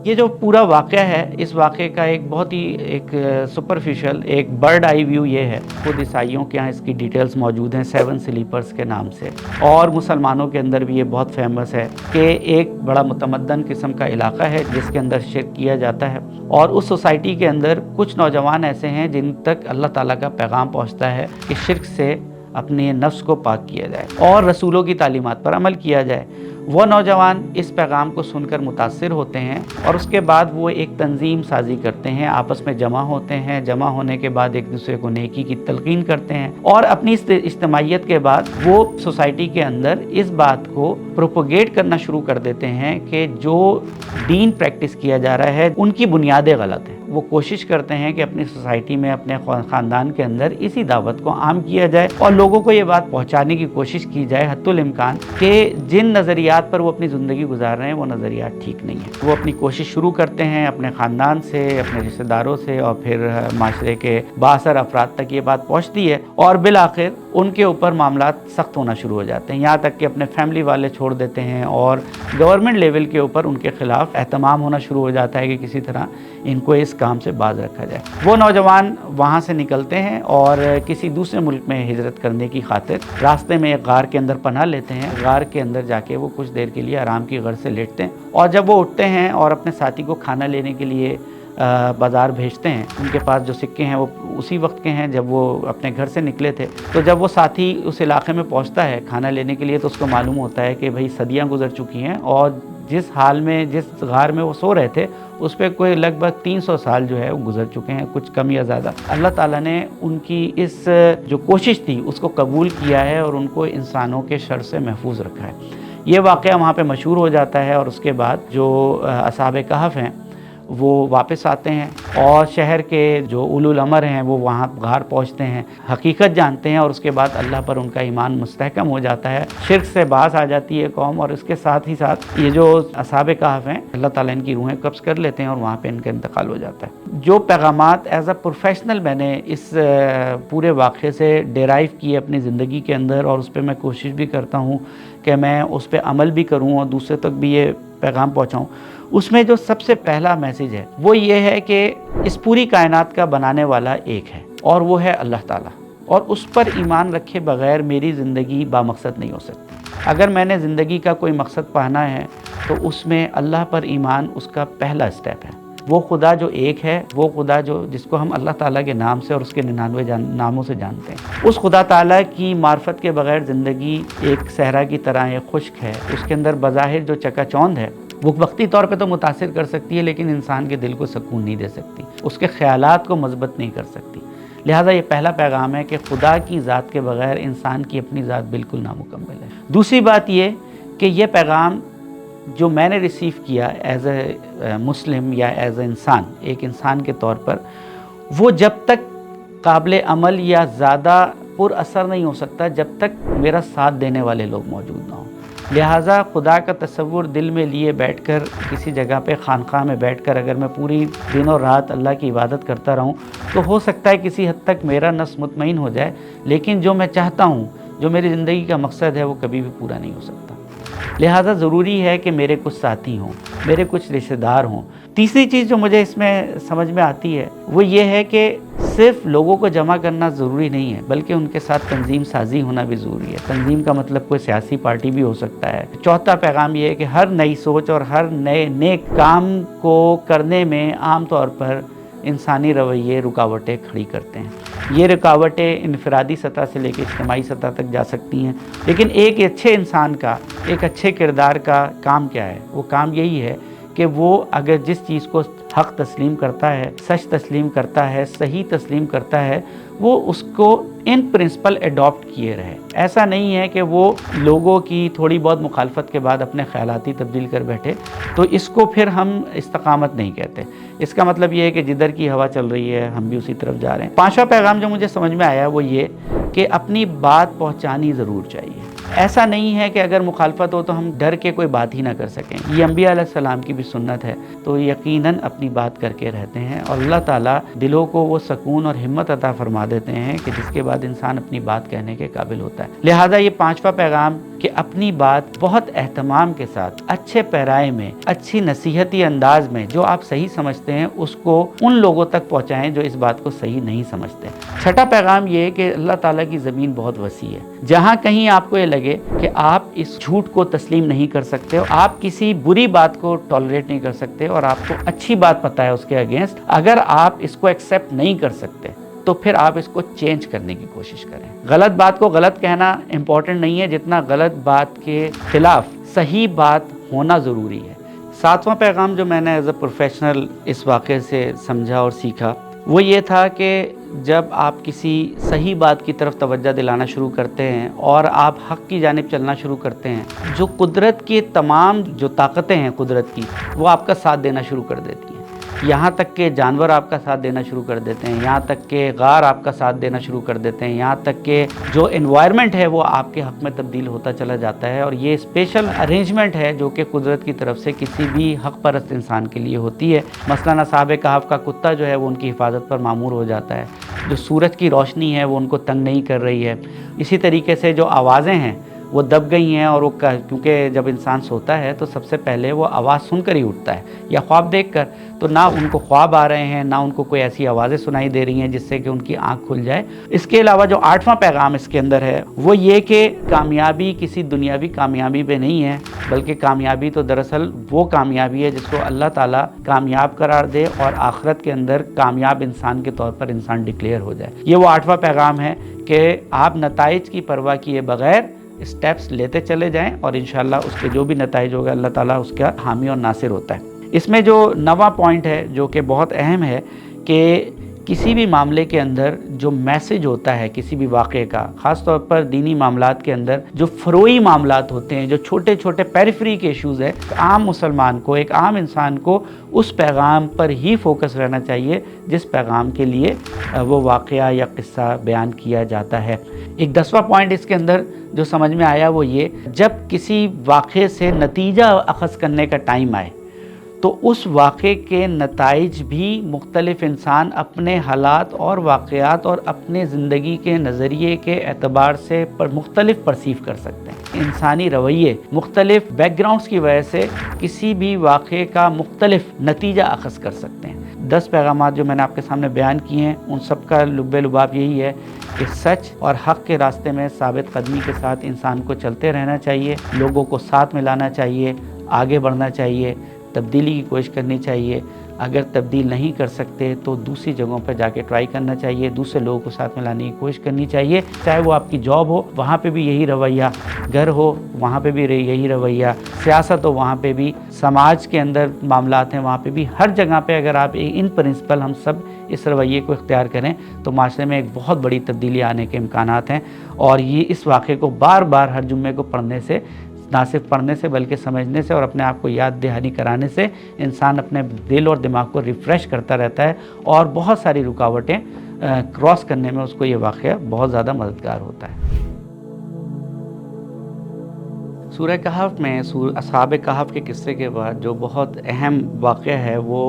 یہ جو پورا واقعہ ہے، اس واقعے کا ایک بہت ہی ایک سپرفیشل ایک برڈ آئی ویو یہ ہے، خود عیسائیوں کے یہاں اس کی ڈیٹیلز موجود ہیں 7 سلیپرز کے نام سے، اور مسلمانوں کے اندر بھی یہ بہت فیمس ہے کہ ایک بڑا متمدن قسم کا علاقہ ہے جس کے اندر شرک کیا جاتا ہے، اور اس سوسائٹی کے اندر کچھ نوجوان ایسے ہیں جن تک اللہ تعالیٰ کا پیغام پہنچتا ہے کہ شرک سے اپنے نفس کو پاک کیا جائے اور رسولوں کی تعلیمات پر عمل کیا جائے۔ وہ نوجوان اس پیغام کو سن کر متاثر ہوتے ہیں اور اس کے بعد وہ ایک تنظیم سازی کرتے ہیں، آپس میں جمع ہوتے ہیں، جمع ہونے کے بعد ایک دوسرے کو نیکی کی تلقین کرتے ہیں، اور اپنی اجتماعیت کے بعد وہ سوسائٹی کے اندر اس بات کو پروپوگیٹ کرنا شروع کر دیتے ہیں کہ جو دین پریکٹس کیا جا رہا ہے ان کی بنیادیں غلط ہیں۔ وہ کوشش کرتے ہیں کہ اپنی سوسائٹی میں، اپنے خاندان کے اندر اسی دعوت کو عام کیا جائے اور لوگوں کو یہ بات پہنچانے کی کوشش کی جائے حتی الامکان کہ جن نظریات پر وہ اپنی زندگی گزار رہے ہیں وہ نظریات ٹھیک نہیں ہیں۔ وہ اپنی کوشش شروع کرتے ہیں اپنے خاندان سے، اپنے رشتہ داروں سے، اور پھر معاشرے کے بااثر افراد تک یہ بات پہنچتی ہے اور بالآخر ان کے اوپر معاملات سخت ہونا شروع ہو جاتے ہیں، یہاں تک کہ اپنے فیملی والے چھوڑ دیتے ہیں اور گورنمنٹ لیول کے اوپر ان کے خلاف اہتمام ہونا شروع ہو جاتا ہے کہ کسی طرح ان کو اس کام سے باز رکھا جائے۔ وہ نوجوان وہاں سے نکلتے ہیں اور کسی دوسرے ملک میں ہجرت کرنے کی خاطر راستے میں ایک غار کے اندر پناہ لیتے ہیں۔ غار کے اندر جا کے وہ کچھ دیر کے لیے آرام کی غرض سے لیٹتے ہیں، اور جب وہ اٹھتے ہیں اور اپنے ساتھی کو کھانا لینے کے لیے بازار بھیجتے ہیں، ان کے پاس جو سکے ہیں وہ اسی وقت کے ہیں جب وہ اپنے گھر سے نکلے تھے۔ تو جب وہ ساتھی اس علاقے میں پہنچتا ہے کھانا لینے کے لیے تو اس کو معلوم ہوتا ہے کہ بھئی صدیاں گزر چکی ہیں، اور جس حال میں، جس غار میں وہ سو رہے تھے اس پہ کوئی لگ بھگ 300 سال جو ہے وہ گزر چکے ہیں، کچھ کم یا زیادہ۔ اللہ تعالیٰ نے ان کی اس جو کوشش تھی اس کو قبول کیا ہے اور ان کو انسانوں کے شر سے محفوظ رکھا ہے۔ یہ واقعہ وہاں پہ مشہور ہو جاتا ہے، اور اس کے بعد جو اصحاب کہف ہیں وہ واپس آتے ہیں اور شہر کے جو اولو الامر ہیں وہ وہاں غار پہنچتے ہیں، حقیقت جانتے ہیں، اور اس کے بعد اللہ پر ان کا ایمان مستحکم ہو جاتا ہے، شرک سے باز آ جاتی ہے قوم، اور اس کے ساتھ ہی ساتھ یہ جو اصحاب کہف ہیں اللہ تعالیٰ ان کی روحیں قبض کر لیتے ہیں اور وہاں پہ ان کا انتقال ہو جاتا ہے۔ جو پیغامات ایز اے پروفیشنل میں نے اس پورے واقعے سے ڈیرائیو کیے اپنی زندگی کے اندر، اور اس پہ میں کوشش بھی کرتا ہوں کہ میں اس پہ عمل بھی کروں اور دوسرے تک بھی یہ پیغام پہنچاؤں، اس میں جو سب سے پہلا میسیج ہے وہ یہ ہے کہ اس پوری کائنات کا بنانے والا ایک ہے، اور وہ ہے اللہ تعالیٰ، اور اس پر ایمان رکھے بغیر میری زندگی بامقصد نہیں ہو سکتی۔ اگر میں نے زندگی کا کوئی مقصد پانا ہے تو اس میں اللہ پر ایمان اس کا پہلا سٹیپ ہے۔ وہ خدا جو ایک ہے، وہ خدا جس کو ہم اللہ تعالیٰ کے نام سے اور اس کے 99 ناموں سے جانتے ہیں، اس خدا تعالیٰ کی معرفت کے بغیر زندگی ایک صحرا کی طرح ایک خشک ہے۔ اس کے اندر بظاہر جو چکا چوند ہے وہ وقتی طور پہ تو متاثر کر سکتی ہے، لیکن انسان کے دل کو سکون نہیں دے سکتی، اس کے خیالات کو مثبت نہیں کر سکتی۔ لہٰذا یہ پہلا پیغام ہے کہ خدا کی ذات کے بغیر انسان کی اپنی ذات بالکل نامکمل ہے۔ دوسری بات یہ کہ یہ پیغام جو میں نے ریسیو کیا ایز اے مسلم یا ایز اے انسان، ایک انسان کے طور پر، وہ جب تک قابل عمل یا زیادہ پر اثر نہیں ہو سکتا جب تک میرا ساتھ دینے والے لوگ موجود نہ ہوں۔ لہٰذا خدا کا تصور دل میں لیے بیٹھ کر کسی جگہ پہ خانقاہ میں بیٹھ کر اگر میں پوری دن اور رات اللہ کی عبادت کرتا رہوں تو ہو سکتا ہے کسی حد تک میرا نفس مطمئن ہو جائے، لیکن جو میں چاہتا ہوں، جو میری زندگی کا مقصد ہے، وہ کبھی بھی پورا نہیں ہو سکتا۔ لہٰذا ضروری ہے کہ میرے کچھ ساتھی ہوں، میرے کچھ رشتہ دار ہوں۔ تیسری چیز جو مجھے اس میں سمجھ میں آتی ہے وہ یہ ہے کہ صرف لوگوں کو جمع کرنا ضروری نہیں ہے، بلکہ ان کے ساتھ تنظیم سازی ہونا بھی ضروری ہے۔ تنظیم کا مطلب کوئی سیاسی پارٹی بھی ہو سکتا ہے۔ چوتھا پیغام یہ ہے کہ ہر نئی سوچ اور ہر نئے نیک کام کو کرنے میں عام طور پر انسانی رویے رکاوٹیں کھڑی کرتے ہیں۔ یہ رکاوٹیں انفرادی سطح سے لے کے اجتماعی سطح تک جا سکتی ہیں، لیکن ایک اچھے انسان کا، ایک اچھے کردار کا کام کیا ہے؟ وہ کام یہی ہے کہ وہ اگر جس چیز کو حق تسلیم کرتا ہے، سچ تسلیم کرتا ہے، صحیح تسلیم کرتا ہے، وہ اس کو ان پرنسپل اڈاپٹ کیے رہے۔ ایسا نہیں ہے کہ وہ لوگوں کی تھوڑی بہت مخالفت کے بعد اپنے خیالاتی تبدیل کر بیٹھے، تو اس کو پھر ہم استقامت نہیں کہتے۔ اس کا مطلب یہ ہے کہ جدھر کی ہوا چل رہی ہے ہم بھی اسی طرف جا رہے ہیں۔ پانچواں پیغام جو مجھے سمجھ میں آیا وہ یہ کہ اپنی بات پہنچانی ضرور چاہیے۔ ایسا نہیں ہے کہ اگر مخالفت ہو تو ہم ڈر کے کوئی بات ہی نہ کر سکیں، یہ انبیاء علیہ السلام کی بھی سنت ہے، تو یقیناً اپنی بات کر کے رہتے ہیں، اور اللہ تعالیٰ دلوں کو وہ سکون اور ہمت عطا فرما دیتے ہیں کہ جس کے بعد انسان اپنی بات کہنے کے قابل ہوتا ہے۔ لہٰذا یہ پانچواں پیغام کہ اپنی بات بہت اہتمام کے ساتھ، اچھے پیرائے میں، اچھی نصیحتی انداز میں جو آپ صحیح سمجھتے ہیں اس کو ان لوگوں تک پہنچائیں جو اس بات کو صحیح نہیں سمجھتے۔ چھٹا پیغام یہ کہ اللہ تعالیٰ کی زمین بہت وسیع ہے، جہاں کہیں آپ کو یہ لگے کہ آپ اس جھوٹ کو تسلیم نہیں کر سکتے، آپ کسی بری بات کو ٹالریٹ نہیں کر سکتے، اور آپ کو اچھی بات پتہ ہے اس کے اگینسٹ، اگر آپ اس کو ایکسیپٹ نہیں کر سکتے تو پھر آپ اس کو چینج کرنے کی کوشش کریں۔ غلط بات کو غلط کہنا امپورٹنٹ نہیں ہے جتنا غلط بات کے خلاف صحیح بات ہونا ضروری ہے۔ ساتواں پیغام جو میں نے ایز اے پروفیشنل اس واقعے سے سمجھا اور سیکھا وہ یہ تھا کہ جب آپ کسی صحیح بات کی طرف توجہ دلانا شروع کرتے ہیں اور آپ حق کی جانب چلنا شروع کرتے ہیں، جو قدرت کی تمام جو طاقتیں ہیں قدرت کی، وہ آپ کا ساتھ دینا شروع کر دیتی ہیں۔ یہاں تک کہ جانور آپ کا ساتھ دینا شروع کر دیتے ہیں، یہاں تک کہ غار آپ کا ساتھ دینا شروع کر دیتے ہیں، یہاں تک کہ جو انوائرمنٹ ہے وہ آپ کے حق میں تبدیل ہوتا چلا جاتا ہے، اور یہ اسپیشل ارینجمنٹ ہے جو کہ قدرت کی طرف سے کسی بھی حق پرست انسان کے لیے ہوتی ہے۔ مثلاً اصحاب کہف کا کتا جو ہے وہ ان کی حفاظت پر مامور ہو جاتا ہے، جو سورج کی روشنی ہے وہ ان کو تنگ نہیں کر رہی ہے، اسی طریقے سے جو آوازیں ہیں وہ دب گئی ہیں، اور وہ کیونکہ جب انسان سوتا ہے تو سب سے پہلے وہ آواز سن کر ہی اٹھتا ہے یا خواب دیکھ کر، تو نہ ان کو خواب آ رہے ہیں، نہ ان کو کوئی ایسی آوازیں سنائی دے رہی ہیں جس سے کہ ان کی آنکھ کھل جائے۔ اس کے علاوہ جو آٹھواں پیغام اس کے اندر ہے وہ یہ کہ کامیابی کسی دنیاوی کامیابی پہ نہیں ہے، بلکہ کامیابی تو دراصل وہ کامیابی ہے جس کو اللہ تعالیٰ کامیاب قرار دے اور آخرت کے اندر کامیاب انسان کے طور پر انسان ڈکلیئر ہو جائے۔ یہ وہ آٹھواں پیغام ہے کہ آپ نتائج کی پرواہ کیے بغیر اسٹیپس لیتے چلے جائیں، اور انشاءاللہ اس کے جو بھی نتائج ہوگا اللہ تعالیٰ اس کا حامی اور ناصر ہوتا ہے۔ اس میں جو نواں پوائنٹ ہے جو کہ بہت اہم ہے کہ کسی بھی معاملے کے اندر جو میسج ہوتا ہے کسی بھی واقعے کا، خاص طور پر دینی معاملات کے اندر جو فروئی معاملات ہوتے ہیں، جو چھوٹے چھوٹے پیریفری کے ایشوز ہیں، عام مسلمان کو، ایک عام انسان کو اس پیغام پر ہی فوکس رہنا چاہیے جس پیغام کے لیے وہ واقعہ یا قصہ بیان کیا جاتا ہے۔ ایک 10واں پوائنٹ اس کے اندر جو سمجھ میں آیا وہ یہ، جب کسی واقعے سے نتیجہ اخذ کرنے کا ٹائم آئے تو اس واقعے کے نتائج بھی مختلف انسان اپنے حالات اور واقعات اور اپنے زندگی کے نظریے کے اعتبار سے مختلف پرسیو کر سکتے ہیں۔ انسانی رویے مختلف بیک گراؤنڈز کی وجہ سے کسی بھی واقعے کا مختلف نتیجہ اخذ کر سکتے ہیں۔ 10 پیغامات جو میں نے آپ کے سامنے بیان کیے ہیں ان سب کا لب لباب یہی ہے کہ سچ اور حق کے راستے میں ثابت قدمی کے ساتھ انسان کو چلتے رہنا چاہیے، لوگوں کو ساتھ ملانا چاہیے، آگے بڑھنا چاہیے، تبدیلی کی کوشش کرنی چاہیے۔ اگر تبدیل نہیں کر سکتے تو دوسری جگہوں پہ جا کے ٹرائی کرنا چاہیے، دوسرے لوگوں کو ساتھ ملانے کی کوشش کرنی چاہیے، چاہے وہ آپ کی جاب ہو وہاں پہ بھی یہی رویہ، گھر ہو وہاں پہ بھی یہی رویہ، سیاست ہو وہاں پہ بھی، سماج کے اندر معاملات ہیں وہاں پہ بھی، ہر جگہ پہ اگر آپ ان پرنسپل ہم سب اس رویے کو اختیار کریں تو معاشرے میں ایک بہت بڑی تبدیلی آنے کے امکانات ہیں۔ اور یہ اس واقعے کو بار بار ہر جمعے کو پڑھنے سے، نہ صرف پڑھنے سے بلکہ سمجھنے سے اور اپنے آپ کو یاد دہانی کرانے سے انسان اپنے دل اور دماغ کو ریفریش کرتا رہتا ہے، اور بہت ساری رکاوٹیں کراس کرنے میں اس کو یہ واقعہ بہت زیادہ مددگار ہوتا ہے۔ سورہ کہف میں اصحاب کہف کے قصے کے بعد جو بہت اہم واقعہ ہے وہ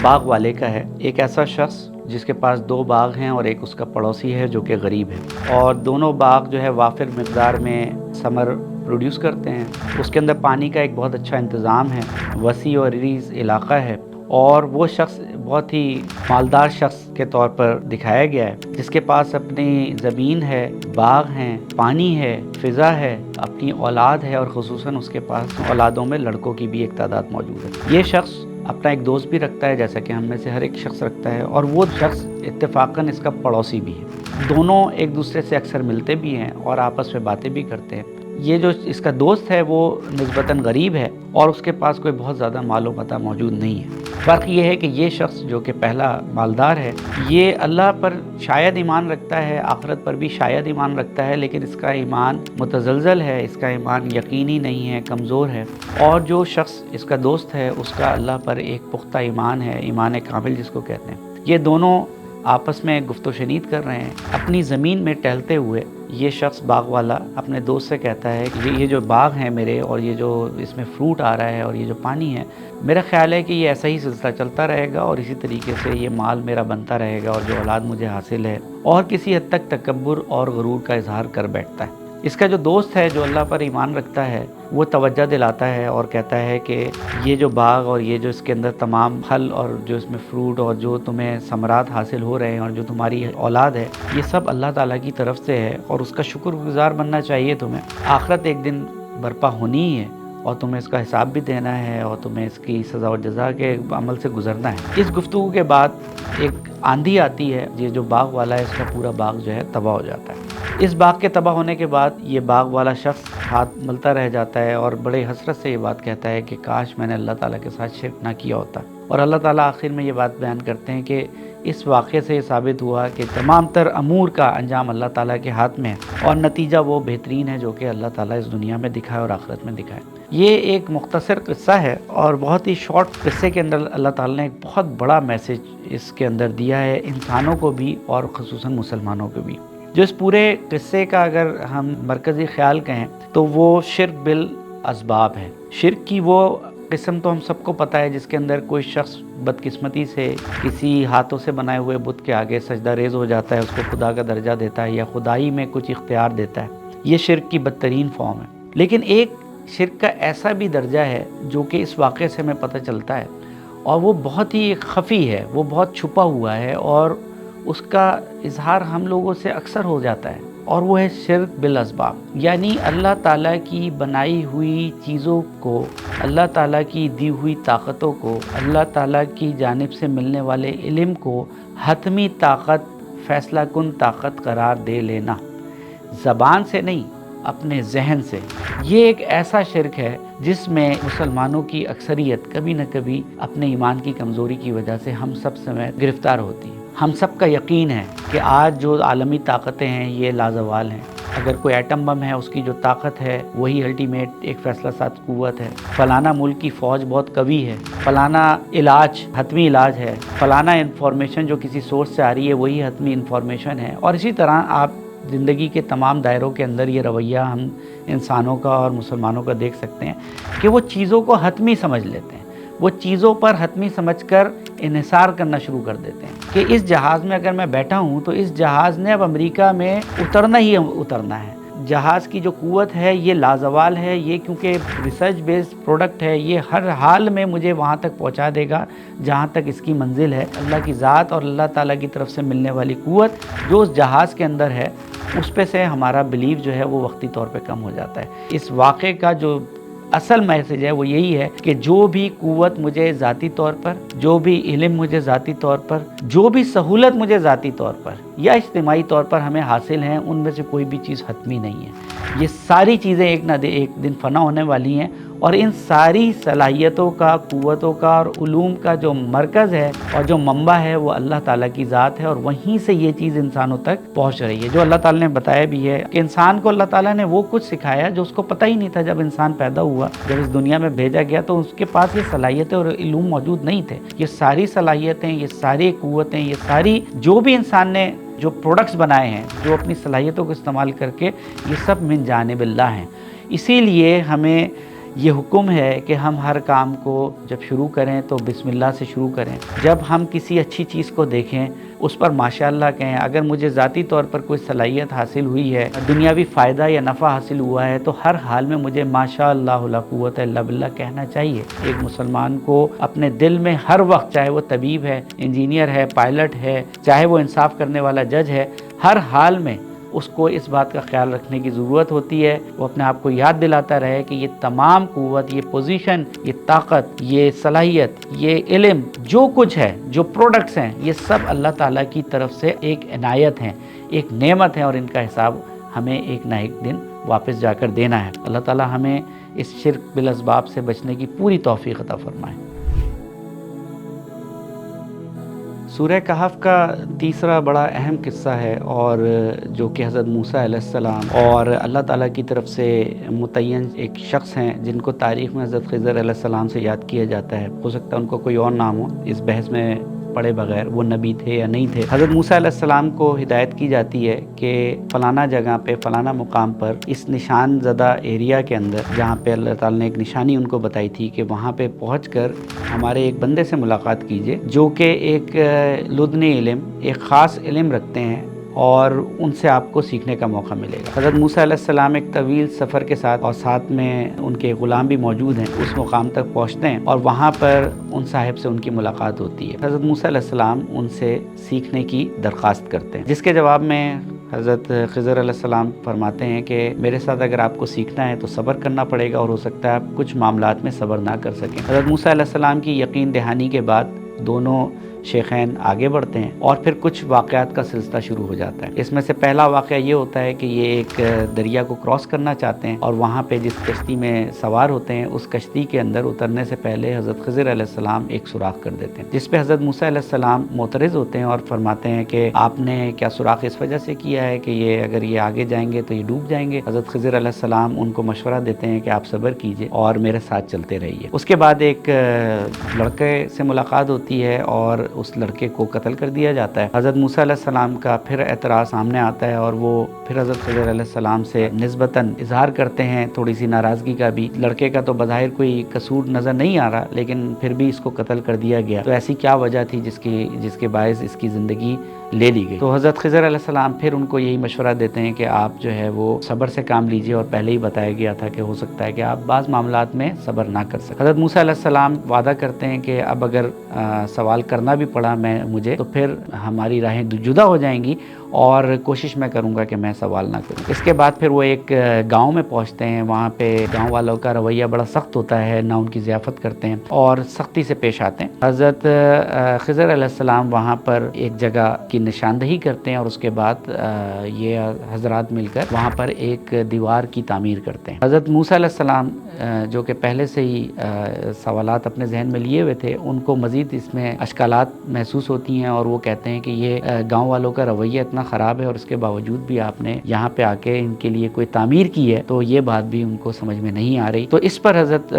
باغ والے کا ہے۔ ایک ایسا شخص جس کے پاس 2 باغ ہیں اور ایک اس کا پڑوسی ہے جو کہ غریب ہے، اور دونوں باغ جو ہے وافر مقدار میں ثمر پروڈیوس کرتے ہیں۔ اس کے اندر پانی کا ایک بہت اچھا انتظام ہے، وسیع اور عریض علاقہ ہے، اور وہ شخص بہت ہی مالدار شخص کے طور پر دکھایا گیا ہے جس کے پاس اپنی زمین ہے، باغ ہیں، پانی ہے، فضا ہے، اپنی اولاد ہے، اور خصوصاً اس کے پاس اولادوں میں لڑکوں کی بھی ایک تعداد موجود ہے۔ یہ شخص اپنا ایک دوست بھی رکھتا ہے جیسا کہ ہم میں سے ہر ایک شخص رکھتا ہے، اور وہ شخص اتفاقاً اس کا پڑوسی بھی ہے۔ دونوں ایک دوسرے سے اکثر ملتے بھی ہیں اور آپس میں باتیں بھی کرتے ہیں۔ یہ جو اس کا دوست ہے وہ نسبتاً غریب ہے اور اس کے پاس کوئی بہت زیادہ مال و متاع موجود نہیں ہے۔ فرق یہ ہے کہ یہ شخص جو کہ پہلا مالدار ہے یہ اللہ پر شاید ایمان رکھتا ہے، آخرت پر بھی شاید ایمان رکھتا ہے، لیکن اس کا ایمان متزلزل ہے، اس کا ایمان یقینی نہیں ہے، کمزور ہے۔ اور جو شخص اس کا دوست ہے اس کا اللہ پر ایک پختہ ایمان ہے، ایمان کامل جس کو کہتے ہیں۔ یہ دونوں آپس میں گفت و شنید کر رہے ہیں. اپنی زمین میں ٹہلتے ہوئے یہ شخص باغ والا اپنے دوست سے کہتا ہے کہ یہ جو باغ ہیں میرے اور یہ جو اس میں فروٹ آ رہا ہے اور یہ جو پانی ہے، میرا خیال ہے کہ یہ ایسا ہی سلسلہ چلتا رہے گا اور اسی طریقے سے یہ مال میرا بنتا رہے گا اور جو اولاد مجھے حاصل ہے، اور کسی حد تک تکبر اور غرور کا اظہار کر بیٹھتا ہے. اس کا جو دوست ہے جو اللہ پر ایمان رکھتا ہے وہ توجہ دلاتا ہے اور کہتا ہے کہ یہ جو باغ اور یہ جو اس کے اندر تمام پھل اور جو اس میں فروٹ اور جو تمہیں ثمرات حاصل ہو رہے ہیں اور جو تمہاری اولاد ہے، یہ سب اللہ تعالیٰ کی طرف سے ہے اور اس کا شکر گزار بننا چاہیے تمہیں. آخرت ایک دن برپا ہونی ہی ہے اور تمہیں اس کا حساب بھی دینا ہے اور تمہیں اس کی سزا و جزا کے عمل سے گزرنا ہے. اس گفتگو کے بعد ایک آندھی آتی ہے، یہ جو باغ والا ہے اس کا پورا باغ جو ہے تباہ ہو جاتا ہے. اس باغ کے تباہ ہونے کے بعد یہ باغ والا شخص ہاتھ ملتا رہ جاتا ہے اور بڑے حسرت سے یہ بات کہتا ہے کہ کاش میں نے اللہ تعالیٰ کے ساتھ شرک نہ کیا ہوتا. اور اللہ تعالیٰ آخر میں یہ بات بیان کرتے ہیں کہ اس واقعے سے یہ ثابت ہوا کہ تمام تر امور کا انجام اللہ تعالیٰ کے ہاتھ میں ہے اور نتیجہ وہ بہترین ہے جو کہ اللہ تعالیٰ اس دنیا میں دکھائے اور آخرت میں دکھائے. یہ ایک مختصر قصہ ہے اور بہت ہی شارٹ قصے کے اندر اللہ تعالیٰ نے ایک بہت بڑا میسج اس کے اندر دیا ہے انسانوں کو بھی اور خصوصاً مسلمانوں کو بھی. جو اس پورے قصے کا اگر ہم مرکزی خیال کہیں تو وہ شرک بالاسباب ہے. شرک کی وہ قسم تو ہم سب کو پتہ ہے جس کے اندر کوئی شخص بدقسمتی سے کسی ہاتھوں سے بنائے ہوئے بت کے آگے سجدہ ریز ہو جاتا ہے، اس کو خدا کا درجہ دیتا ہے یا خدائی میں کچھ اختیار دیتا ہے. یہ شرک کی بدترین فارم ہے. لیکن ایک شرک کا ایسا بھی درجہ ہے جو کہ اس واقعے سے ہمیں پتہ چلتا ہے اور وہ بہت ہی خفی ہے، وہ بہت چھپا ہوا ہے اور اس کا اظہار ہم لوگوں سے اکثر ہو جاتا ہے، اور وہ ہے شرک بالاسباب. یعنی اللہ تعالیٰ کی بنائی ہوئی چیزوں کو، اللہ تعالیٰ کی دی ہوئی طاقتوں کو، اللہ تعالیٰ کی جانب سے ملنے والے علم کو حتمی طاقت، فیصلہ کن طاقت قرار دے لینا، زبان سے نہیں اپنے ذہن سے. یہ ایک ایسا شرک ہے جس میں مسلمانوں کی اکثریت کبھی نہ کبھی اپنے ایمان کی کمزوری کی وجہ سے ہم سب سمیت گرفتار ہوتی ہے. ہم سب کا یقین ہے کہ آج جو عالمی طاقتیں ہیں یہ لازوال ہیں. اگر کوئی ایٹم بم ہے اس کی جو طاقت ہے وہی الٹیمیٹ ایک فیصلہ ساز قوت ہے. فلانا ملک کی فوج بہت قوی ہے، فلانا علاج حتمی علاج ہے، فلانا انفارمیشن جو کسی سورس سے آ رہی ہے وہی حتمی انفارمیشن ہے. اور اسی طرح آپ زندگی کے تمام دائروں کے اندر یہ رویہ ہم انسانوں کا اور مسلمانوں کا دیکھ سکتے ہیں کہ وہ چیزوں کو حتمی سمجھ لیتے ہیں، وہ چیزوں پر حتمی سمجھ کر انحصار کرنا شروع کر دیتے ہیں کہ اس جہاز میں اگر میں بیٹھا ہوں تو اس جہاز نے اب امریکہ میں اترنا ہی اترنا ہے. جہاز کی جو قوت ہے یہ لازوال ہے، یہ کیونکہ ریسرچ بیسڈ پروڈکٹ ہے، یہ ہر حال میں مجھے وہاں تک پہنچا دے گا جہاں تک اس کی منزل ہے. اللہ کی ذات اور اللہ تعالیٰ کی طرف سے ملنے والی قوت جو اس جہاز کے اندر ہے اس پہ سے ہمارا بلیف جو ہے وہ وقتی طور پہ کم ہو جاتا ہے. اس واقعے کا جو اصل میسج ہے وہ یہی ہے کہ جو بھی قوت مجھے ذاتی طور پر، جو بھی علم مجھے ذاتی طور پر، جو بھی سہولت مجھے ذاتی طور پر یا اجتماعی طور پر ہمیں حاصل ہیں، ان میں سے کوئی بھی چیز حتمی نہیں ہے. یہ ساری چیزیں ایک نہ ایک دن فنا ہونے والی ہیں اور ان ساری صلاحیتوں کا، قوتوں کا اور علوم کا جو مرکز ہے اور جو منبع ہے وہ اللہ تعالیٰ کی ذات ہے اور وہیں سے یہ چیز انسانوں تک پہنچ رہی ہے. جو اللہ تعالیٰ نے بتایا بھی ہے کہ انسان کو اللہ تعالیٰ نے وہ کچھ سکھایا جو اس کو پتہ ہی نہیں تھا. جب انسان پیدا ہوا، جب اس دنیا میں بھیجا گیا تو اس کے پاس یہ صلاحیتیں اور علوم موجود نہیں تھے. یہ ساری صلاحیتیں، یہ ساری قوتیں، یہ ساری جو بھی انسان نے جو پروڈکٹس بنائے ہیں، جو اپنی صلاحیتوں کو استعمال کر کے، یہ سب من جانب اللہ ہیں. اسی لیے ہمیں یہ حکم ہے کہ ہم ہر کام کو جب شروع کریں تو بسم اللہ سے شروع کریں. جب ہم کسی اچھی چیز کو دیکھیں اس پر ماشاءاللہ کہیں. اگر مجھے ذاتی طور پر کوئی صلاحیت حاصل ہوئی ہے، دنیاوی فائدہ یا نفع حاصل ہوا ہے، تو ہر حال میں مجھے ماشاءاللہ لا قوت الا باللہ کہنا چاہیے. ایک مسلمان کو اپنے دل میں ہر وقت، چاہے وہ طبیب ہے، انجینئر ہے، پائلٹ ہے، چاہے وہ انصاف کرنے والا جج ہے، ہر حال میں اس کو اس بات کا خیال رکھنے کی ضرورت ہوتی ہے. وہ اپنے آپ کو یاد دلاتا رہے کہ یہ تمام قوت، یہ پوزیشن، یہ طاقت، یہ صلاحیت، یہ علم، جو کچھ ہے، جو پروڈکٹس ہیں، یہ سب اللہ تعالیٰ کی طرف سے ایک عنایت ہیں، ایک نعمت ہے اور ان کا حساب ہمیں ایک نہ ایک دن واپس جا کر دینا ہے. اللہ تعالیٰ ہمیں اس شرک بالاسباب سے بچنے کی پوری توفیق عطا فرمائے. سورہ کہف کا تیسرا بڑا اہم قصہ ہے اور جو کہ حضرت موسیٰ علیہ السلام اور اللہ تعالیٰ کی طرف سے متعین ایک شخص ہیں جن کو تاریخ میں حضرت خضر علیہ السلام سے یاد کیا جاتا ہے. ہو سکتا ہے ان کو کوئی اور نام ہو، اس بحث میں پڑھے بغیر وہ نبی تھے یا نہیں تھے۔ حضرت موسیٰ علیہ السلام کو ہدایت کی جاتی ہے کہ فلانا جگہ پہ فلانا مقام پر اس نشان زدہ ایریا کے اندر جہاں پہ اللہ تعالیٰ نے ایک نشانی ان کو بتائی تھی کہ وہاں پہ پہنچ کر ہمارے ایک بندے سے ملاقات کیجئے جو کہ ایک لدنی علم، ایک خاص علم رکھتے ہیں اور ان سے آپ کو سیکھنے کا موقع ملے گا۔ حضرت موسیٰ علیہ السلام ایک طویل سفر کے ساتھ اور ساتھ میں ان کے غلام بھی موجود ہیں، اس مقام تک پہنچتے ہیں اور وہاں پر ان صاحب سے ان کی ملاقات ہوتی ہے۔ حضرت موسیٰ علیہ السلام ان سے سیکھنے کی درخواست کرتے ہیں، جس کے جواب میں حضرت خضر علیہ السلام فرماتے ہیں کہ میرے ساتھ اگر آپ کو سیکھنا ہے تو صبر کرنا پڑے گا اور ہو سکتا ہے آپ کچھ معاملات میں صبر نہ کر سکیں۔ حضرت موسیٰ علیہ السلام کی یقین دہانی کے بعد دونوں شیخین آگے بڑھتے ہیں اور پھر کچھ واقعات کا سلسلہ شروع ہو جاتا ہے۔ اس میں سے پہلا واقعہ یہ ہوتا ہے کہ یہ ایک دریا کو کراس کرنا چاہتے ہیں اور وہاں پہ جس کشتی میں سوار ہوتے ہیں اس کشتی کے اندر اترنے سے پہلے حضرت خضر علیہ السلام ایک سوراخ کر دیتے ہیں، جس پہ حضرت موسیٰ علیہ السلام معترض ہوتے ہیں اور فرماتے ہیں کہ آپ نے کیا سوراخ اس وجہ سے کیا ہے کہ اگر یہ آگے جائیں گے تو یہ ڈوب جائیں گے۔ حضرت خضر علیہ السلام ان کو مشورہ دیتے ہیں کہ آپ صبر کیجئے اور میرے ساتھ چلتے رہیے۔ اس کے بعد ایک لڑکے سے ملاقات ہوتی ہے اور اس لڑکے کو قتل کر دیا جاتا ہے۔ حضرت موسیٰ علیہ السلام کا پھر اعتراض سامنے آتا ہے اور وہ پھر حضرت خضر علیہ السلام سے نسبتاً اظہار کرتے ہیں تھوڑی سی ناراضگی کا بھی۔ لڑکے کا تو بظاہر کوئی قصور نظر نہیں آ رہا لیکن پھر بھی اس کو قتل کر دیا گیا، تو ایسی کیا وجہ تھی جس کے باعث اس کی زندگی لے لی گئی۔ تو حضرت خضر علیہ السلام پھر ان کو یہی مشورہ دیتے ہیں کہ آپ جو ہے وہ صبر سے کام لیجئے، اور پہلے ہی بتایا گیا تھا کہ ہو سکتا ہے کہ آپ بعض معاملات میں صبر نہ کر سکیں۔ حضرت موسیٰ علیہ السلام وعدہ کرتے ہیں کہ اب اگر سوال کرنا بھی پڑا مجھے تو پھر ہماری راہیں جدا ہو جائیں گی اور کوشش میں کروں گا کہ میں سوال نہ کروں۔ اس کے بعد پھر وہ ایک گاؤں میں پہنچتے ہیں، وہاں پہ گاؤں والوں کا رویہ بڑا سخت ہوتا ہے، نہ ان کی ضیافت کرتے ہیں اور سختی سے پیش آتے ہیں۔ حضرت خضر علیہ السلام وہاں پر ایک جگہ کی نشاندہی کرتے ہیں اور اس کے بعد یہ حضرات مل کر وہاں پر ایک دیوار کی تعمیر کرتے ہیں۔ حضرت موسیٰ علیہ السلام جو کہ پہلے سے ہی سوالات اپنے ذہن میں لیے ہوئے تھے، ان کو مزید اس میں اشکالات محسوس ہوتی ہیں اور وہ کہتے ہیں کہ یہ گاؤں والوں کا رویہ اتنا خراب ہے اور اس کے باوجود بھی آپ نے یہاں پہ آ کے ان کے لیے کوئی تعمیر کی ہے، تو یہ بات بھی ان کو سمجھ میں نہیں آ رہی۔ تو اس پر حضرت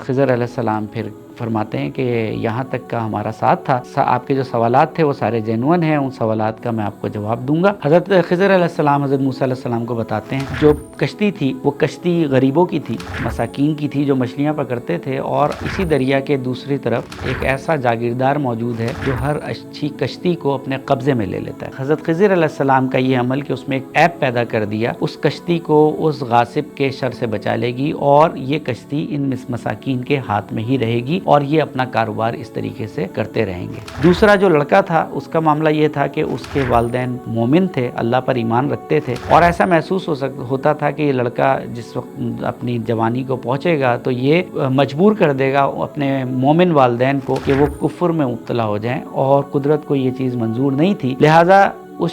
خضر علیہ السلام پھر فرماتے ہیں کہ یہاں تک کا ہمارا ساتھ تھا، آپ کے جو سوالات تھے وہ سارے جینوئن ہیں، ان سوالات کا میں آپ کو جواب دوں گا۔ حضرت خضر علیہ السلام حضرت موسیٰ علیہ السلام کو بتاتے ہیں جو کشتی تھی وہ کشتی غریبوں کی تھی، مساکین کی تھی جو مچھلیاں پکڑتے تھے، اور اسی دریا کے دوسری طرف ایک ایسا جاگیردار موجود ہے جو ہر اچھی کشتی کو اپنے قبضے میں لے لیتا ہے۔ حضرت خضر علیہ السلام کا یہ عمل کہ اس میں ایک ایپ پیدا کر دیا، اس کشتی کو اس غاصب کے شر سے بچا لے گی اور یہ کشتی ان مساکین کے ہاتھ میں ہی رہے گی اور یہ اپنا کاروبار اس طریقے سے کرتے رہیں گے۔ دوسرا جو لڑکا تھا اس کا معاملہ یہ تھا کہ اس کے والدین مومن تھے، اللہ پر ایمان رکھتے تھے، اور ایسا محسوس ہوتا تھا کہ یہ لڑکا جس وقت اپنی جوانی کو پہنچے گا تو یہ مجبور کر دے گا اپنے مومن والدین کو کہ وہ کفر میں مبتلا ہو جائیں، اور قدرت کو یہ چیز منظور نہیں تھی، لہٰذا اس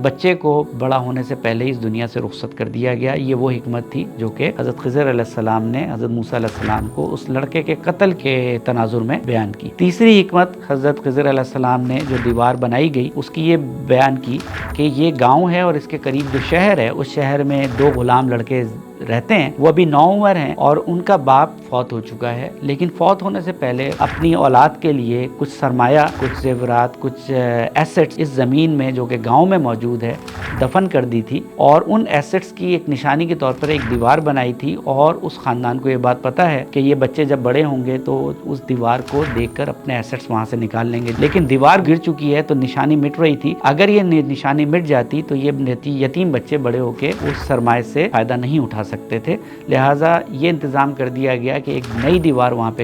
بچے کو بڑا ہونے سے پہلے اس دنیا سے رخصت کر دیا گیا۔ یہ وہ حکمت تھی جو کہ حضرت خضر علیہ السلام نے حضرت موسیٰ علیہ السلام کو اس لڑکے کے قتل کے تناظر میں بیان کی۔ تیسری حکمت حضرت خضر علیہ السلام نے جو دیوار بنائی گئی اس کی یہ بیان کی کہ یہ گاؤں ہے اور اس کے قریب جو شہر ہے اس شہر میں 2 غلام لڑکے رہتے ہیں، وہ ابھی نوعمر ہیں اور ان کا باپ فوت ہو چکا ہے، لیکن فوت ہونے سے پہلے اپنی اولاد کے لیے کچھ سرمایہ، کچھ زیورات، کچھ ایسٹس اس زمین میں جو کہ گاؤں میں موجود ہے دفن کر دی تھی، اور ان ایسٹس کی ایک نشانی کے طور پر ایک دیوار بنائی تھی، اور اس خاندان کو یہ بات پتہ ہے کہ یہ بچے جب بڑے ہوں گے تو اس دیوار کو دیکھ کر اپنے ایسٹس وہاں سے نکال لیں گے، لیکن دیوار گر چکی ہے تو نشانی مٹ رہی تھی، اگر یہ نشانی مٹ جاتی تو یہ یتیم بچے بڑے ہو کے اس سرمایہ سے فائدہ نہیں اٹھا سکتے تھے، لہٰذا یہ انتظام کر دیا گیا کہ ایک نئی دیوار وہاں پہ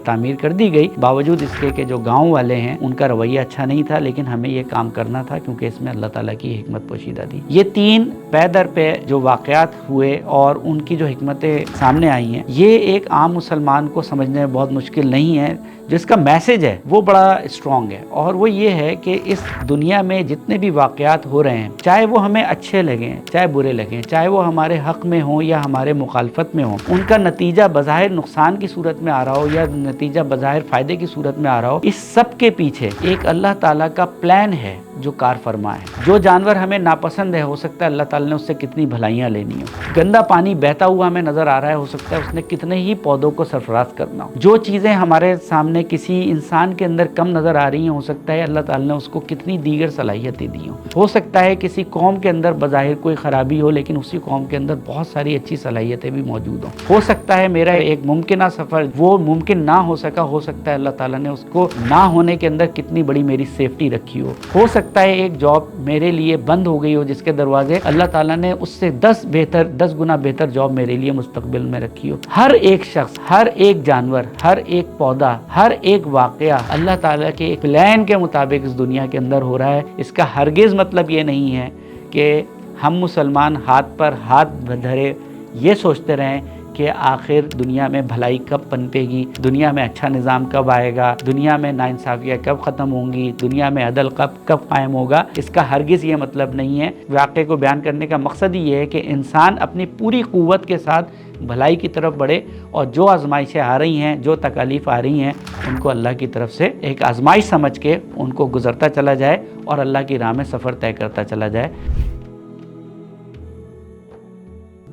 تعمیر کر دی گئی، باوجود اس کے کہ جو گاؤں والے ہیں ان کا رویہ اچھا نہیں تھا، لیکن ہمیں یہ کام کرنا تھا کیونکہ اس میں اللہ تعالیٰ کی حکمت پوشیدہ تھی۔ یہ 3 پے در پہ جو واقعات ہوئے اور ان کی جو حکمتیں سامنے آئی ہیں، یہ ایک عام مسلمان کو سمجھنے میں بہت مشکل نہیں ہے، جس کا میسج ہے وہ بڑا اسٹرانگ ہے، اور وہ یہ ہے کہ اس دنیا میں جتنے بھی واقعات ہو رہے ہیں، چاہے وہ ہمیں اچھے لگیں چاہے برے لگیں، چاہے وہ ہمارے حق میں ہوں یا ہمارے مخالفت میں ہوں، ان کا نتیجہ بظاہر بظاہر نقصان کی صورت میں آ رہا ہو یا نتیجہ بظاہر فائدے کی صورت میں آ رہا ہو، اس سب کے پیچھے ایک اللہ تعالیٰ کا پلان ہے جو کار فرما ہے۔ جو جانور ہمیں ناپسند ہے، ہو سکتا ہے اللہ تعالیٰ نے اس سے کتنی بھلائیاں لینی ہوں۔ گندا پانی بہتا ہوا ہمیں نظر آ رہا ہے، ہو سکتا ہے اس نے کتنے ہی پودوں کو سرفراز کرنا ہو۔ جو چیزیں ہمارے سامنے کسی انسان کے اندر کم نظر آ رہی ہیں، ہو سکتا ہے اللہ تعالیٰ نے اس کو کتنی دیگر صلاحیتیں دی ہوں۔ ہو سکتا ہے کسی قوم کے اندر بظاہر کوئی خرابی ہو، لیکن اسی قوم کے اندر بہت ساری اچھی صلاحیتیں بھی موجود ہوں۔ ہو سکتا ہے میرا ایک ممکنہ سفر وہ ممکن نہ ہو سکا، ہو سکتا ہے اللہ تعالیٰ نے اس کو نہ ہونے کے اندر کتنی بڑی میری سیفٹی رکھی ہو سکتا ہے ایک جاب میرے لیے بند ہو گئی ہو جس کے دروازے اللہ تعالیٰ نے اس سے 10 گنا بہتر جاب میرے لیے مستقبل میں رکھی ہو۔ ہر ایک شخص، ہر ایک جانور، ہر ایک پودا، ہر ایک واقعہ اللہ تعالیٰ کے ایک پلان کے مطابق اس دنیا کے اندر ہو رہا ہے۔ اس کا ہرگز مطلب یہ نہیں ہے کہ ہم مسلمان ہاتھ پر ہاتھ دھرے یہ سوچتے رہیں کہ آخر دنیا میں بھلائی کب پنپے گی، دنیا میں اچھا نظام کب آئے گا، دنیا میں ناانصافیاں کب ختم ہوں گی، دنیا میں عدل کب قائم ہوگا۔ اس کا ہرگز یہ مطلب نہیں ہے۔ واقعے کو بیان کرنے کا مقصد ہی یہ ہے کہ انسان اپنی پوری قوت کے ساتھ بھلائی کی طرف بڑھے، اور جو آزمائشیں آ رہی ہیں، جو تکالیف آ رہی ہیں، ان کو اللہ کی طرف سے ایک آزمائش سمجھ کے ان کو گزرتا چلا جائے اور اللہ کی راہ میں سفر طے کرتا چلا جائے۔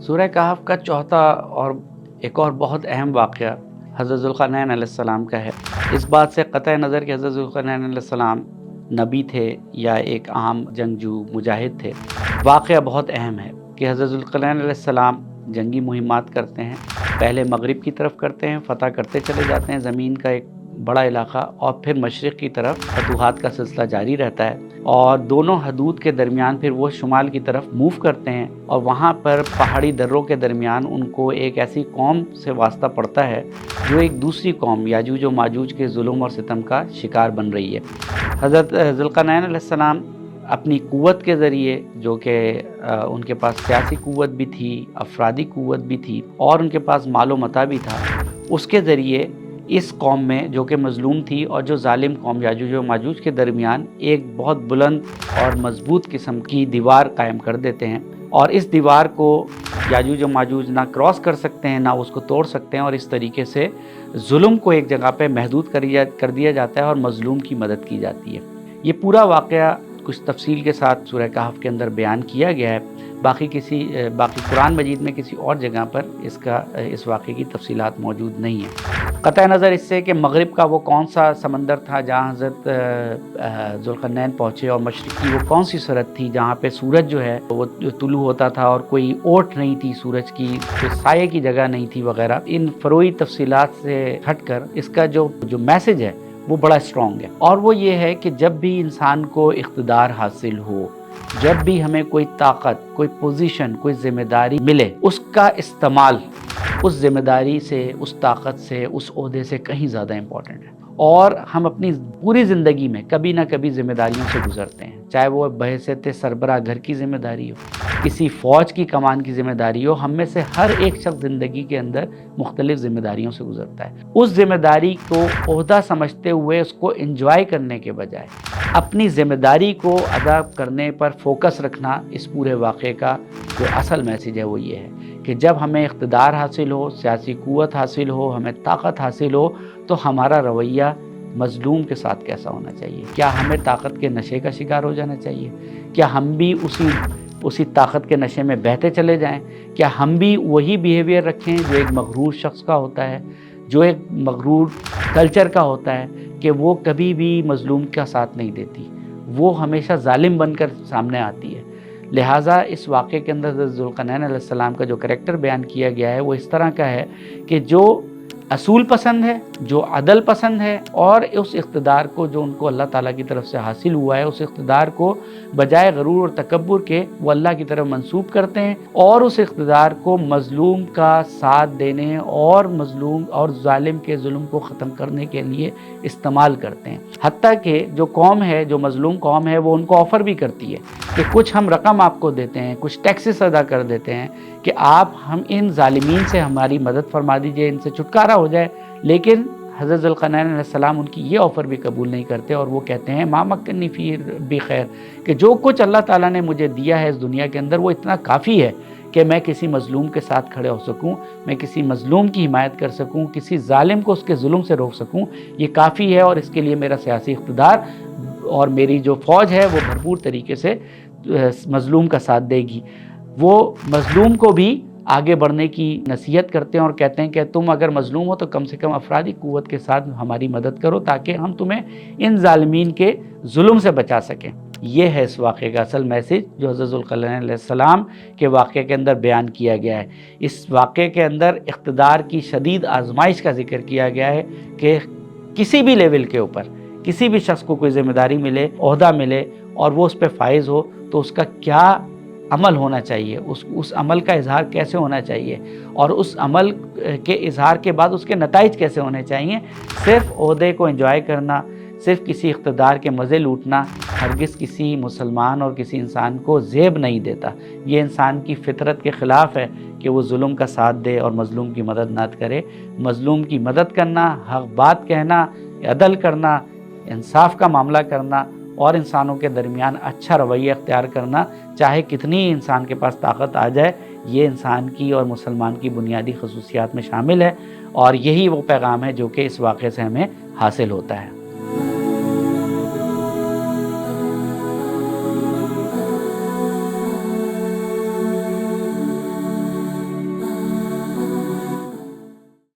سورہ کہف کا چوتھا اور ایک اور بہت اہم واقعہ حضرت ذوالقرنین علیہ السلام کا ہے۔ اس بات سے قطع نظر کہ حضرت ذوالقرنین علیہ السلام نبی تھے یا ایک عام جنگجو مجاہد تھے، واقعہ بہت اہم ہے کہ حضرت ذوالقرنین علیہ السلام جنگی مہمات کرتے ہیں۔ پہلے مغرب کی طرف کرتے ہیں، فتح کرتے چلے جاتے ہیں زمین کا ایک بڑا علاقہ، اور پھر مشرق کی طرف فتوحات کا سلسلہ جاری رہتا ہے، اور دونوں حدود کے درمیان پھر وہ شمال کی طرف موو کرتے ہیں، اور وہاں پر پہاڑی دروں کے درمیان ان کو ایک ایسی قوم سے واسطہ پڑتا ہے جو ایک دوسری قوم یاجوج و ماجوج کے ظلم اور ستم کا شکار بن رہی ہے۔ حضرت ذوالقرنین علیہ السلام اپنی قوت کے ذریعے، جو کہ ان کے پاس سیاسی قوت بھی تھی، افرادی قوت بھی تھی، اور ان کے پاس مال و متاع بھی تھا، اس کے ذریعے اس قوم میں جو کہ مظلوم تھی اور جو ظالم قوم یاجوج و ماجوج کے درمیان ایک بہت بلند اور مضبوط قسم کی دیوار قائم کر دیتے ہیں، اور اس دیوار کو یاجوج و ماجوج نہ کراس کر سکتے ہیں، نہ اس کو توڑ سکتے ہیں، اور اس طریقے سے ظلم کو ایک جگہ پہ محدود کر دیا جاتا ہے اور مظلوم کی مدد کی جاتی ہے۔ یہ پورا واقعہ کچھ تفصیل کے ساتھ سورہ کہف کے اندر بیان کیا گیا ہے، باقی قرآن مجید میں کسی اور جگہ پر اس واقعے کی تفصیلات موجود نہیں ہیں۔ قطع نظر اس سے کہ مغرب کا وہ کون سا سمندر تھا جہاں حضرت ذوالقرنین پہنچے، اور مشرق کی وہ کون سی سرحد تھی جہاں پہ سورج جو ہے وہ طلوع ہوتا تھا اور کوئی اوٹ نہیں تھی سورج کی، کوئی سائے کی جگہ نہیں تھی وغیرہ، ان فروعی تفصیلات سے ہٹ کر اس کا جو میسج ہے وہ بڑا اسٹرانگ ہے، اور وہ یہ ہے کہ جب بھی انسان کو اقتدار حاصل ہو، جب بھی ہمیں کوئی طاقت، کوئی پوزیشن، کوئی ذمہ داری ملے، اس کا استعمال اس ذمہ داری سے، اس طاقت سے، اس عہدے سے کہیں زیادہ امپورٹنٹ ہے۔ اور ہم اپنی پوری زندگی میں کبھی نہ کبھی ذمہ داریوں سے گزرتے ہیں، چاہے وہ بحیثیت سربراہ گھر کی ذمہ داری ہو، کسی فوج کی کمان کی ذمہ داری ہو، ہم میں سے ہر ایک شخص زندگی کے اندر مختلف ذمہ داریوں سے گزرتا ہے۔ اس ذمہ داری کو عہدہ سمجھتے ہوئے اس کو انجوائے کرنے کے بجائے اپنی ذمہ داری کو ادا کرنے پر فوکس رکھنا، اس پورے واقعے کا جو اصل میسیج ہے وہ یہ ہے کہ جب ہمیں اقتدار حاصل ہو، سیاسی قوت حاصل ہو، ہمیں طاقت حاصل ہو، تو ہمارا رویہ مظلوم کے ساتھ کیسا ہونا چاہیے؟ کیا ہمیں طاقت کے نشے کا شکار ہو جانا چاہیے؟ کیا ہم بھی اسی طاقت کے نشے میں بہتے چلے جائیں؟ کیا ہم بھی وہی بیہیویئر رکھیں جو ایک مغرور شخص کا ہوتا ہے، جو ایک مغرور کلچر کا ہوتا ہے، کہ وہ کبھی بھی مظلوم کا ساتھ نہیں دیتی، وہ ہمیشہ ظالم بن کر سامنے آتی ہے؟ لہٰذا اس واقعے کے اندر حضرت ذوالقرنین علیہ السلام کا جو کریکٹر بیان کیا گیا ہے وہ اس طرح کا ہے کہ جو اصول پسند ہے، جو عدل پسند ہے، اور اس اقتدار کو جو ان کو اللہ تعالیٰ کی طرف سے حاصل ہوا ہے، اس اقتدار کو بجائے غرور اور تکبر کے وہ اللہ کی طرف منسوب کرتے ہیں، اور اس اقتدار کو مظلوم کا ساتھ دینے اور مظلوم اور ظالم کے ظلم کو ختم کرنے کے لیے استعمال کرتے ہیں۔ حتیٰ کہ جو قوم ہے، جو مظلوم قوم ہے، وہ ان کو آفر بھی کرتی ہے کہ کچھ ہم رقم آپ کو دیتے ہیں، کچھ ٹیکسز ادا کر دیتے ہیں کہ آپ ان ظالمین سے ہماری مدد فرما دیجئے، ان سے چھٹکارا ہو جائے۔ لیکن حضرت ذوالقرنین علیہ السلام ان کی یہ آفر بھی قبول نہیں کرتے، اور وہ کہتے ہیں ما مکنی فی بخیر، کہ جو کچھ اللہ تعالیٰ نے مجھے دیا ہے اس دنیا کے اندر وہ اتنا کافی ہے کہ میں کسی مظلوم کے ساتھ کھڑے ہو سکوں، میں کسی مظلوم کی حمایت کر سکوں، کسی ظالم کو اس کے ظلم سے روک سکوں، یہ کافی ہے، اور اس کے لیے میرا سیاسی اقتدار اور میری جو فوج ہے وہ بھرپور طریقے سے مظلوم کا ساتھ دے گی۔ وہ مظلوم کو بھی آگے بڑھنے کی نصیحت کرتے ہیں اور کہتے ہیں کہ تم اگر مظلوم ہو تو کم سے کم افرادی قوت کے ساتھ ہماری مدد کرو تاکہ ہم تمہیں ان ظالمین کے ظلم سے بچا سکیں۔ یہ ہے اس واقعے کا اصل میسیج جو حضرت ذوالقرنین علیہ السلام کے واقعے کے اندر بیان کیا گیا ہے۔ اس واقعے کے اندر اقتدار کی شدید آزمائش کا ذکر کیا گیا ہے کہ کسی بھی لیول کے اوپر کسی بھی شخص کو کوئی ذمہ داری ملے، عہدہ ملے اور وہ اس پہ فائز ہو تو اس کا کیا عمل ہونا چاہیے، اس عمل کا اظہار کیسے ہونا چاہیے، اور اس عمل کے اظہار کے بعد اس کے نتائج کیسے ہونے چاہیے۔ صرف عہدے کو انجوائے کرنا، صرف کسی اقتدار کے مزے لوٹنا ہرگز کسی مسلمان اور کسی انسان کو زیب نہیں دیتا۔ یہ انسان کی فطرت کے خلاف ہے کہ وہ ظلم کا ساتھ دے اور مظلوم کی مدد نہ کرے۔ مظلوم کی مدد کرنا، حق بات کہنا، عدل کرنا، انصاف کا معاملہ کرنا اور انسانوں کے درمیان اچھا رویہ اختیار کرنا، چاہے کتنی انسان کے پاس طاقت آ جائے، یہ انسان کی اور مسلمان کی بنیادی خصوصیات میں شامل ہے، اور یہی وہ پیغام ہے جو کہ اس واقعے سے ہمیں حاصل ہوتا ہے۔